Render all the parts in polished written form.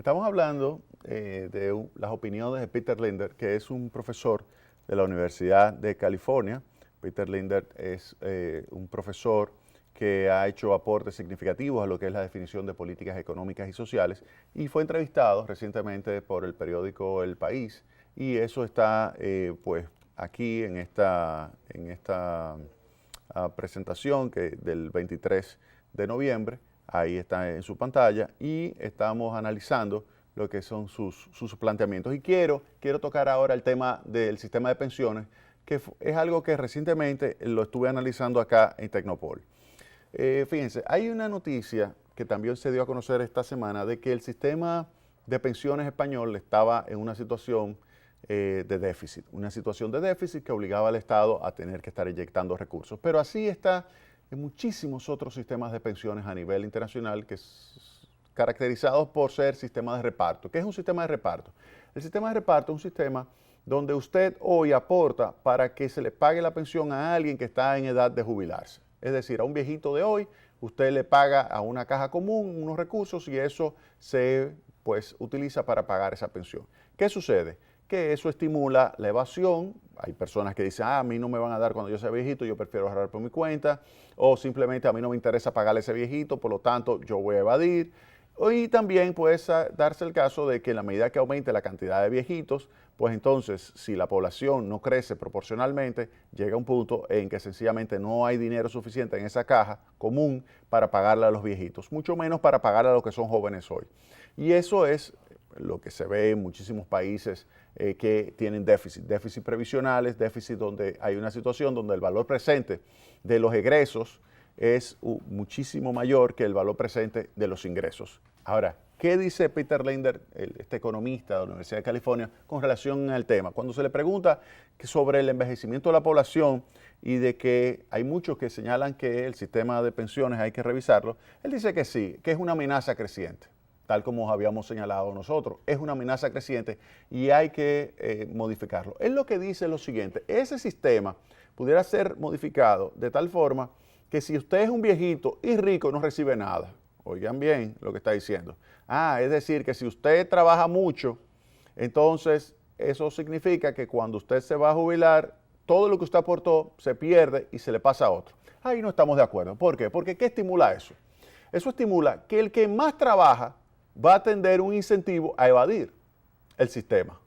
Estamos hablando de las opiniones de Peter Linder, que es un profesor de la Universidad de California. Peter Linder es un profesor que ha hecho aportes significativos a lo que es la definición de políticas económicas y sociales y fue entrevistado recientemente por el periódico El País y eso está pues aquí en esta presentación del 23 de noviembre. Ahí está en su pantalla y estamos analizando lo que son sus planteamientos. Y quiero tocar ahora el tema del sistema de pensiones, que es algo que recientemente lo estuve analizando acá en Tecnopol. Fíjense, hay una noticia que también se dio a conocer esta semana de que el sistema de pensiones español estaba en una situación de déficit. Una situación de déficit que obligaba al Estado a tener que estar inyectando recursos. Pero así está en muchísimos otros sistemas de pensiones a nivel internacional caracterizados por ser sistemas de reparto. ¿Qué es un sistema de reparto? El sistema de reparto es un sistema donde usted hoy aporta para que se le pague la pensión a alguien que está en edad de jubilarse. Es decir, a un viejito de hoy, usted le paga a una caja común unos recursos y eso se utiliza para pagar esa pensión. ¿Qué sucede? Que eso estimula la evasión. Hay personas que dicen, a mí no me van a dar cuando yo sea viejito, yo prefiero ahorrar por mi cuenta, o simplemente a mí no me interesa pagarle a ese viejito, por lo tanto yo voy a evadir. Y también puede darse el caso de que en la medida que aumente la cantidad de viejitos, pues entonces si la población no crece proporcionalmente, llega un punto en que sencillamente no hay dinero suficiente en esa caja común para pagarle a los viejitos, mucho menos para pagarle a los que son jóvenes hoy. Y eso es lo que se ve en muchísimos países que tienen déficit previsionales, déficit donde hay una situación donde el valor presente de los egresos es muchísimo mayor que el valor presente de los ingresos. Ahora, ¿qué dice Peter Linder, este economista de la Universidad de California, con relación al tema? Cuando se le pregunta sobre el envejecimiento de la población y de que hay muchos que señalan que el sistema de pensiones hay que revisarlo, él dice que sí, que es una amenaza creciente, tal como habíamos señalado nosotros. Es una amenaza creciente y hay que modificarlo. Él lo que dice es lo siguiente: ese sistema pudiera ser modificado de tal forma que si usted es un viejito y rico no recibe nada. Oigan bien lo que está diciendo. Es decir, que si usted trabaja mucho, entonces eso significa que cuando usted se va a jubilar, todo lo que usted aportó se pierde y se le pasa a otro. Ahí no estamos de acuerdo. ¿Por qué? Porque ¿qué estimula eso? Eso estimula que el que más trabaja va a tener un incentivo a evadir el sistema.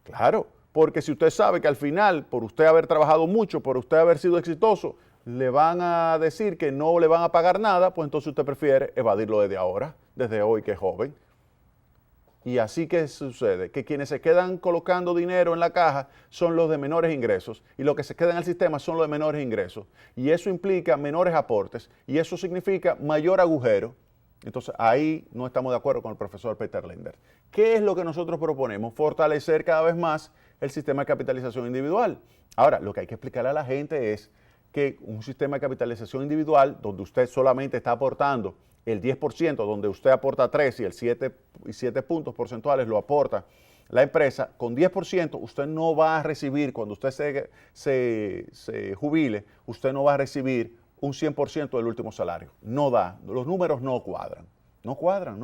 Claro, porque si usted sabe que al final, por usted haber trabajado mucho, por usted haber sido exitoso, le van a decir que no le van a pagar nada, pues entonces usted prefiere evadirlo desde ahora, desde hoy que es joven. Y así que sucede, que quienes se quedan colocando dinero en la caja son los de menores ingresos y los que se quedan en el sistema son los de menores ingresos. Y eso implica menores aportes y eso significa mayor agujero. Entonces ahí no estamos de acuerdo con el profesor Peter Linder. ¿Qué es lo que nosotros proponemos? Fortalecer cada vez más el sistema de capitalización individual. Ahora, lo que hay que explicarle a la gente es que un sistema de capitalización individual donde usted solamente está aportando el 10%, donde usted aporta 3 y el 7 puntos porcentuales lo aporta la empresa, con 10% usted no va a recibir, cuando usted se jubile, usted no va a recibir un 100% del último salario. No da, los números no cuadran. No cuadran.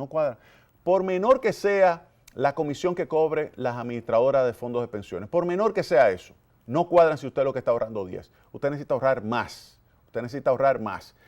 Por menor que sea la comisión que cobre las administradoras de fondos de pensiones, por menor que sea eso, no cuadran si usted lo que está ahorrando 10. Usted necesita ahorrar más.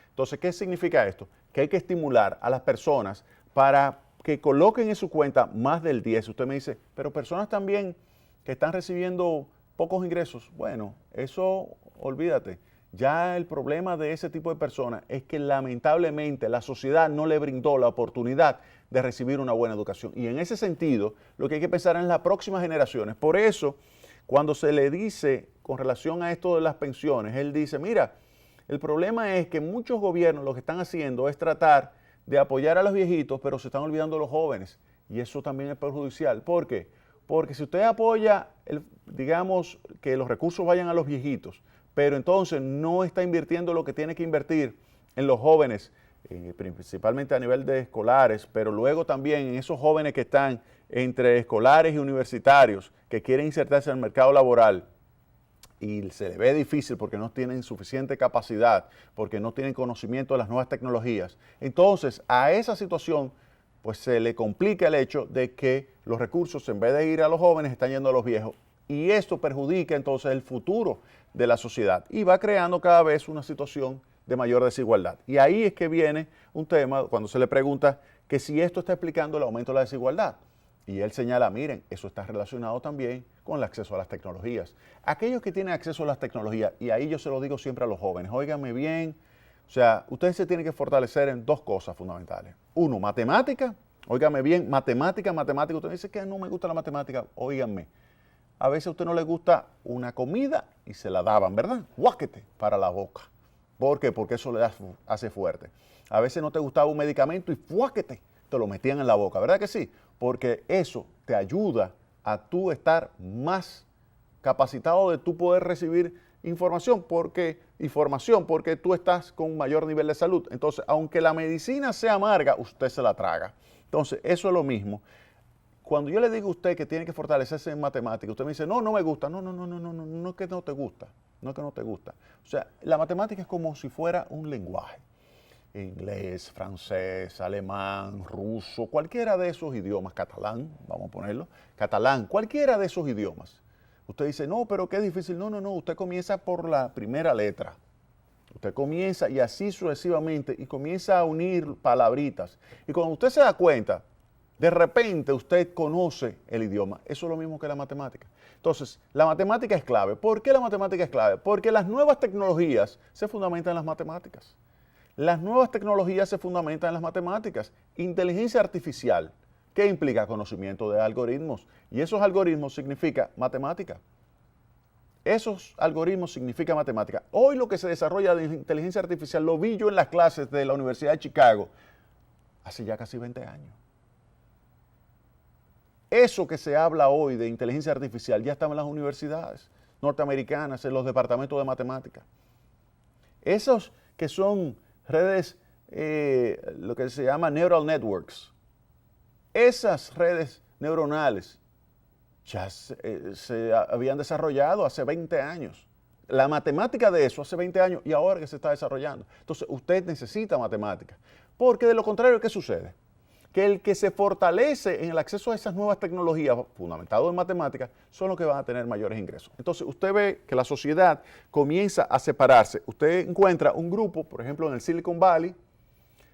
Entonces, ¿qué significa esto? Que hay que estimular a las personas para que coloquen en su cuenta más del 10. Usted me dice, pero personas también que están recibiendo pocos ingresos. Bueno, eso olvídate. Ya el problema de ese tipo de personas es que lamentablemente la sociedad no le brindó la oportunidad de recibir una buena educación. Y en ese sentido, lo que hay que pensar es en las próximas generaciones. Por eso, cuando se le dice con relación a esto de las pensiones, él dice, mira, el problema es que muchos gobiernos lo que están haciendo es tratar de apoyar a los viejitos, pero se están olvidando de los jóvenes. Y eso también es perjudicial. ¿Por qué? Porque si usted apoya, digamos, que los recursos vayan a los viejitos, pero entonces no está invirtiendo lo que tiene que invertir en los jóvenes, principalmente a nivel de escolares, pero luego también en esos jóvenes que están entre escolares y universitarios, que quieren insertarse en el mercado laboral, y se le ve difícil porque no tienen suficiente capacidad, porque no tienen conocimiento de las nuevas tecnologías. Entonces, a esa situación pues se le complica el hecho de que los recursos, en vez de ir a los jóvenes, están yendo a los viejos. Y esto perjudica entonces el futuro de la sociedad y va creando cada vez una situación de mayor desigualdad. Y ahí es que viene un tema cuando se le pregunta que si esto está explicando el aumento de la desigualdad. Y él señala, miren, eso está relacionado también con el acceso a las tecnologías. Aquellos que tienen acceso a las tecnologías, y ahí yo se lo digo siempre a los jóvenes, óiganme bien, o sea, ustedes se tienen que fortalecer en dos cosas fundamentales. Uno, matemática, óiganme bien, matemática, usted dice que no me gusta la matemática, óiganme. A veces a usted no le gusta una comida y se la daban, ¿verdad? Guáquete para la boca. ¿Por qué? Porque eso le hace fuerte. A veces no te gustaba un medicamento y fuáquete, te lo metían en la boca, ¿verdad que sí? Porque eso te ayuda a tú estar más capacitado de tú poder recibir información porque tú estás con un mayor nivel de salud. Entonces, aunque la medicina sea amarga, usted se la traga. Entonces, eso es lo mismo. Cuando yo le digo a usted que tiene que fortalecerse en matemática, usted me dice, no me gusta. No es que no te gusta. No es que no te gusta. O sea, la matemática es como si fuera un lenguaje. Inglés, francés, alemán, ruso, cualquiera de esos idiomas, catalán, vamos a ponerlo, catalán, cualquiera de esos idiomas. Usted dice, no, pero qué difícil. No, usted comienza por la primera letra. Usted comienza y así sucesivamente y comienza a unir palabritas. Y cuando usted se da cuenta, de repente usted conoce el idioma. Eso es lo mismo que la matemática. Entonces, la matemática es clave. ¿Por qué la matemática es clave? Porque las nuevas tecnologías se fundamentan en las matemáticas. Las nuevas tecnologías se fundamentan en las matemáticas. Inteligencia artificial, ¿qué implica? Conocimiento de algoritmos. Y esos algoritmos significa matemática. Esos algoritmos significan matemática. Hoy lo que se desarrolla de inteligencia artificial lo vi yo en las clases de la Universidad de Chicago hace ya casi 20 años. Eso que se habla hoy de inteligencia artificial ya estaba en las universidades norteamericanas, en los departamentos de matemática. Esos que son redes, lo que se llama neural networks, esas redes neuronales ya se habían desarrollado hace 20 años. La matemática de eso hace 20 años y ahora que se está desarrollando. Entonces usted necesita matemática, porque de lo contrario, ¿qué sucede? Que el que se fortalece en el acceso a esas nuevas tecnologías, fundamentado en matemáticas, son los que van a tener mayores ingresos. Entonces, usted ve que la sociedad comienza a separarse. Usted encuentra un grupo, por ejemplo, en el Silicon Valley,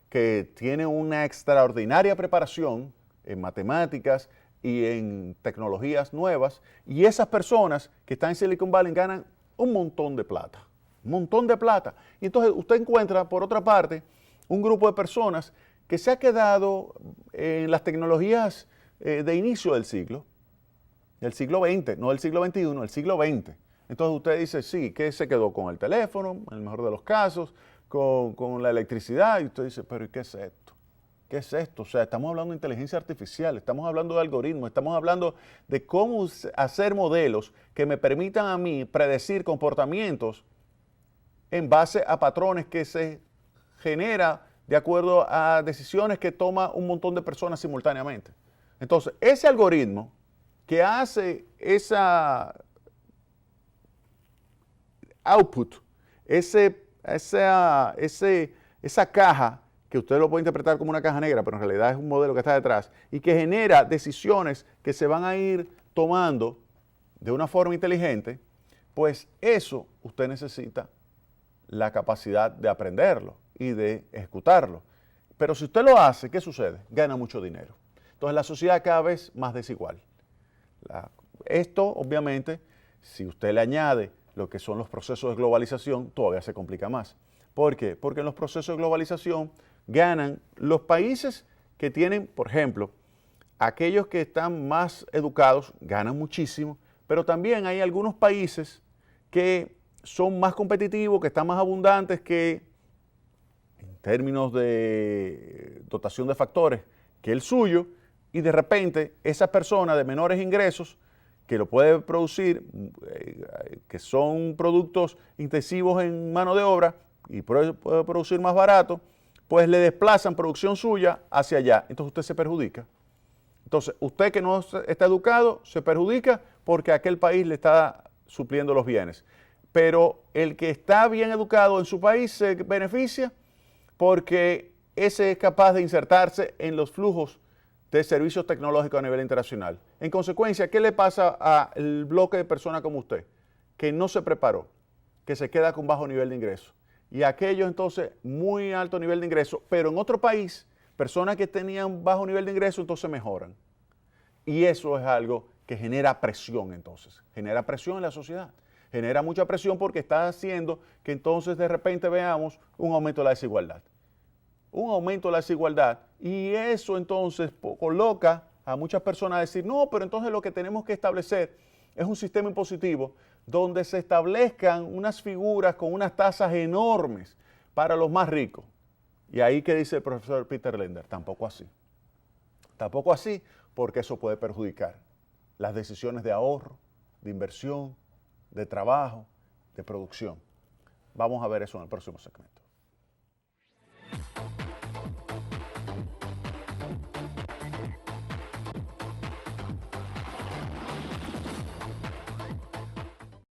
que tiene una extraordinaria preparación en matemáticas y en tecnologías nuevas, y esas personas que están en Silicon Valley ganan un montón de plata. Un montón de plata. Y entonces usted encuentra, por otra parte, un grupo de personas que se ha quedado en las tecnologías de inicio del siglo XX, no del siglo XXI, del siglo XX. Entonces usted dice, sí, que se quedó con el teléfono, en el mejor de los casos, con la electricidad, y usted dice, pero ¿y qué es esto? ¿Qué es esto? O sea, estamos hablando de inteligencia artificial, estamos hablando de algoritmos, estamos hablando de cómo hacer modelos que me permitan a mí predecir comportamientos en base a patrones que se genera de acuerdo a decisiones que toma un montón de personas simultáneamente. Entonces, ese algoritmo que hace esa output, esa caja, que usted lo puede interpretar como una caja negra, pero en realidad es un modelo que está detrás, y que genera decisiones que se van a ir tomando de una forma inteligente, pues eso usted necesita la capacidad de aprenderlo y de ejecutarlo. Pero si usted lo hace, ¿qué sucede? Gana mucho dinero. Entonces la sociedad cada vez más desigual. Esto, obviamente, si usted le añade lo que son los procesos de globalización, todavía se complica más. ¿Por qué? Porque en los procesos de globalización ganan los países que tienen, por ejemplo, aquellos que están más educados, ganan muchísimo, pero también hay algunos países que son más competitivos, que están más abundantes, que en términos de dotación de factores, que el suyo, y de repente esas personas de menores ingresos, que lo puede producir, que son productos intensivos en mano de obra y puede producir más barato, pues le desplazan producción suya hacia allá. Entonces usted se perjudica. Entonces usted que no está educado se perjudica porque aquel país le está supliendo los bienes. Pero el que está bien educado en su país se beneficia porque ese es capaz de insertarse en los flujos de servicios tecnológicos a nivel internacional. En consecuencia, ¿qué le pasa al bloque de personas como usted? Que no se preparó, que se queda con bajo nivel de ingreso. Y aquellos entonces muy alto nivel de ingreso, pero en otro país, personas que tenían bajo nivel de ingreso entonces mejoran. Y eso es algo que genera presión entonces, genera presión en la sociedad. Genera mucha presión porque está haciendo que entonces de repente veamos un aumento de la desigualdad. Un aumento de la desigualdad y eso entonces coloca a muchas personas a decir, no, pero entonces lo que tenemos que establecer es un sistema impositivo donde se establezcan unas figuras con unas tasas enormes para los más ricos. Y ahí que dice el profesor Peter Lender, tampoco así. Tampoco así porque eso puede perjudicar las decisiones de ahorro, de inversión, de trabajo, de producción. Vamos a ver eso en el próximo segmento.